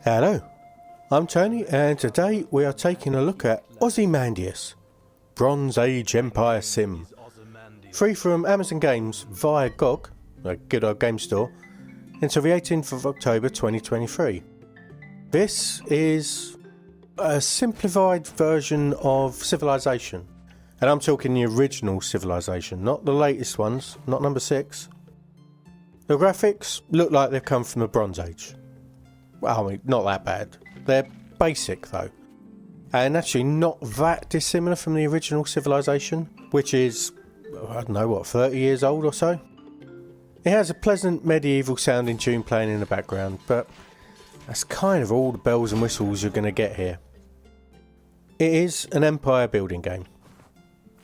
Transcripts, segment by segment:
Hello, I'm Tony and today we are taking a look at Ozymandias, Bronze Age Empire Sim. Free from Amazon Games via GOG, a good old game store, until the 18th of October 2023. This is a simplified version of Civilization, and I'm talking the original Civilization, not the latest ones, not number 6. The graphics look like they've come from the Bronze Age. Well, I mean, not that bad. They're basic though, and actually not that dissimilar from the original Civilization, which is, I don't know, what, 30 years old or so? It has a pleasant medieval sounding tune playing in the background, but that's kind of all the bells and whistles you're going to get here. It is an empire building game,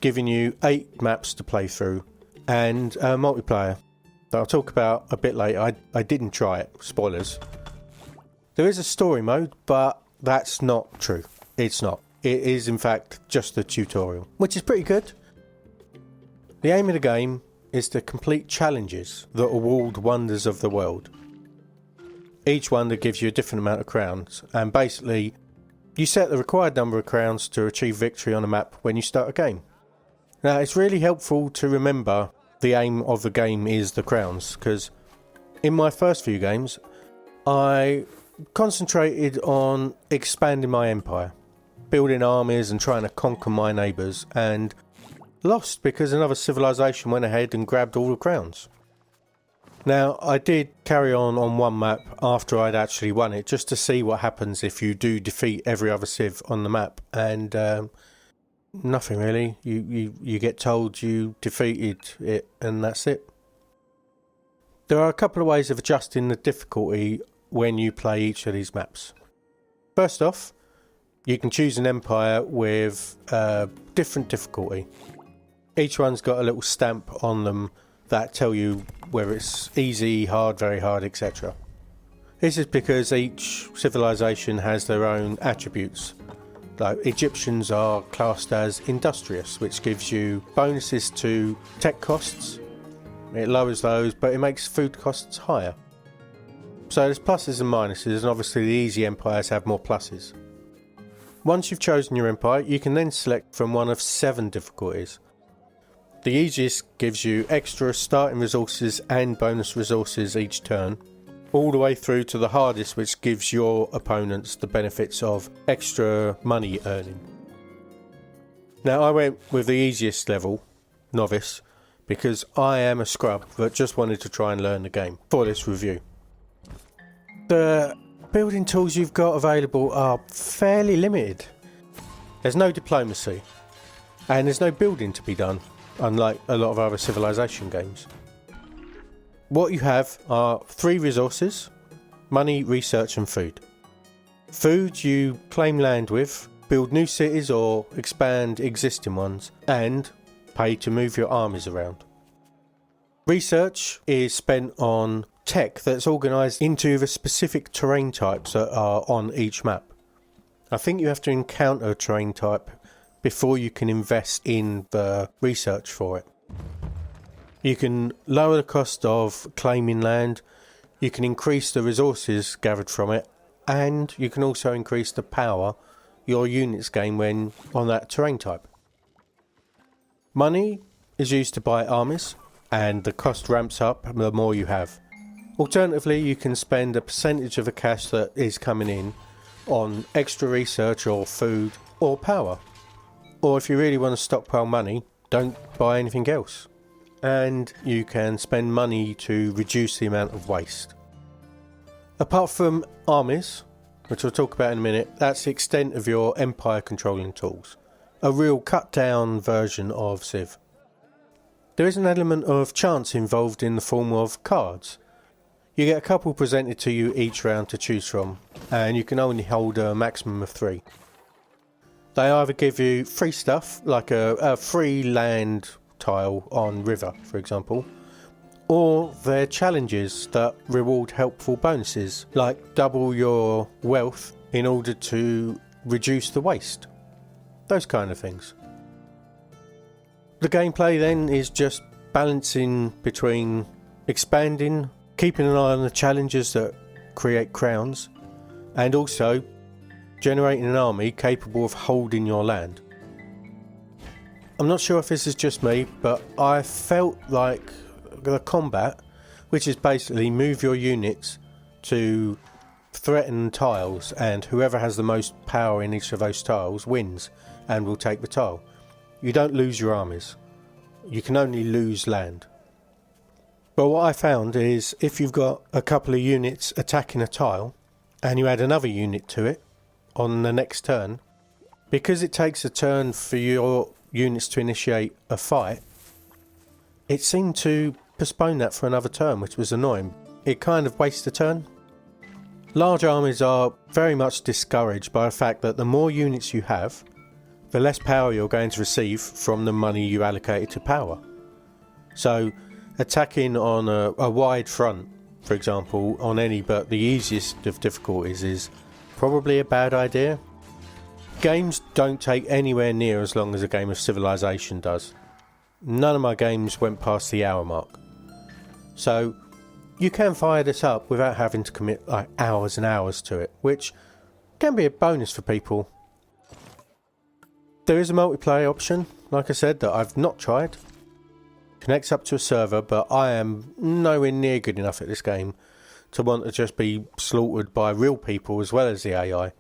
giving you 8 maps to play through, and a multiplayer that I'll talk about a bit later. I didn't try it, spoilers. There is a story mode, but that's not true. It's not. It is in fact just a tutorial, which is pretty good. The aim of the game is to complete challenges that award wonders of the world. Each wonder gives you a different amount of crowns, and basically you set the required number of crowns to achieve victory on a map when you start a game. Now it's really helpful to remember the aim of the game is the crowns, because in my first few games I concentrated on expanding my empire, building armies and trying to conquer my neighbours, and lost because another civilization went ahead and grabbed all the crowns. Now I did carry on one map after I'd actually won it, just to see what happens if you do defeat every other civ on the map, and nothing really. You get told you defeated it and that's it. There are a couple of ways of adjusting the difficulty when you play each of these maps. First off, you can choose an empire with different difficulty. Each one's got a little stamp on them that tell you whether it's easy, hard, very hard, etc. This is because each civilization has their own attributes. Like Egyptians are classed as industrious, which gives you bonuses to tech costs. It lowers those, but it makes food costs higher. So there's pluses and minuses, and obviously the easy empires have more pluses. Once you've chosen your empire, you can then select from one of 7 difficulties. The easiest gives you extra starting resources and bonus resources each turn, all the way through to the hardest, which gives your opponents the benefits of extra money earning. Now I went with the easiest level, novice, because I am a scrub that just wanted to try and learn the game for this review. The building tools you've got available are fairly limited. There's no diplomacy, and there's no building to be done, unlike a lot of other Civilization games. What you have are 3 resources: money, research and food. Food you claim land with, build new cities or expand existing ones, and pay to move your armies around. Research is spent on tech that's organised into the specific terrain types that are on each map. I think you have to encounter a terrain type before you can invest in the research for it. You can lower the cost of claiming land, you can increase the resources gathered from it, and you can also increase the power your units gain when on that terrain type. Money is used to buy armies, and the cost ramps up the more you have. Alternatively, you can spend a percentage of the cash that is coming in on extra research or food or power. Or if you really want to stockpile money, don't buy anything else. And you can spend money to reduce the amount of waste. Apart from armies, which we'll talk about in a minute, that's the extent of your empire controlling tools. A real cut down version of Civ. There is an element of chance involved in the form of cards. You get a couple presented to you each round to choose from, and you can only hold a maximum of 3. They either give you free stuff, like a free land tile on river, for example, or they're challenges that reward helpful bonuses, like double your wealth in order to reduce the waste. Those kind of things. The gameplay then is just balancing between expanding, keeping an eye on the challenges that create crowns, and also generating an army capable of holding your land. I'm not sure if this is just me, but I felt like the combat, which is basically move your units to threaten tiles, and whoever has the most power in each of those tiles wins and will take the tile. You don't lose your armies, you can only lose land. But what I found is if you've got a couple of units attacking a tile and you add another unit to it on the next turn, because it takes a turn for your units to initiate a fight, it seemed to postpone that for another turn, which was annoying. It kind of wastes a turn. Large armies are very much discouraged by the fact that the more units you have, the less power you're going to receive from the money you allocated to power. So attacking on a wide front, for example, on any but the easiest of difficulties is probably a bad idea. Games don't take anywhere near as long as a game of Civilization does. None of my games went past the hour mark. So you can fire this up without having to commit like hours and hours to it, which can be a bonus for people. There is a multiplayer option, like I said, that I've not tried. Connects up to a server, but I am nowhere near good enough at this game to want to just be slaughtered by real people as well as the AI.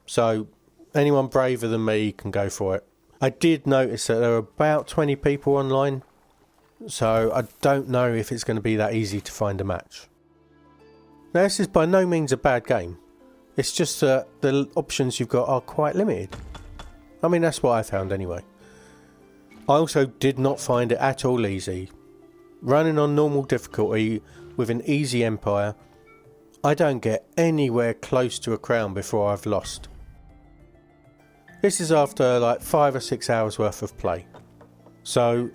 So anyone braver than me can go for it. I did notice that there are about 20 people online, so I don't know if it's going to be that easy to find a match. Now, this is by no means a bad game. It's just that the options you've got are quite limited. I mean, that's what I found anyway. I also did not find it at all easy. Running on normal difficulty with an easy empire, I don't get anywhere close to a crown before I've lost. This is after like 5 or 6 hours worth of play. So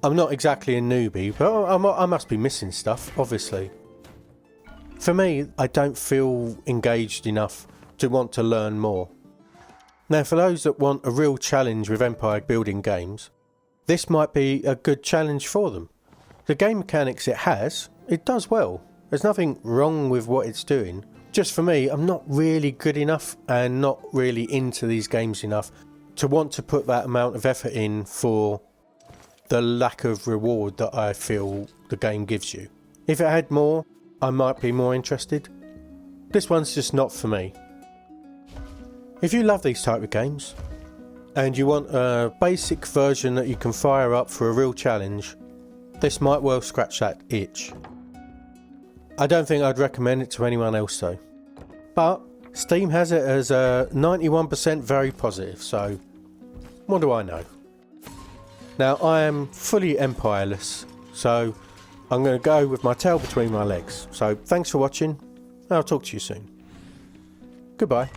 I'm not exactly a newbie, but I must be missing stuff, obviously. For me, I don't feel engaged enough to want to learn more. Now, for those that want a real challenge with empire building games, this might be a good challenge for them. The game mechanics it does well. There's nothing wrong with what it's doing. Just for me, I'm not really good enough and not really into these games enough to want to put that amount of effort in for the lack of reward that I feel the game gives you. If it had more, I might be more interested. This one's just not for me. If you love these type of games and you want a basic version that you can fire up for a real challenge, this might well scratch that itch. I don't think I'd recommend it to anyone else though. But Steam has it as a 91% very positive, so what do I know? Now, I am fully empireless, so I'm going to go with my tail between my legs. So thanks for watching, and I'll talk to you soon. Goodbye.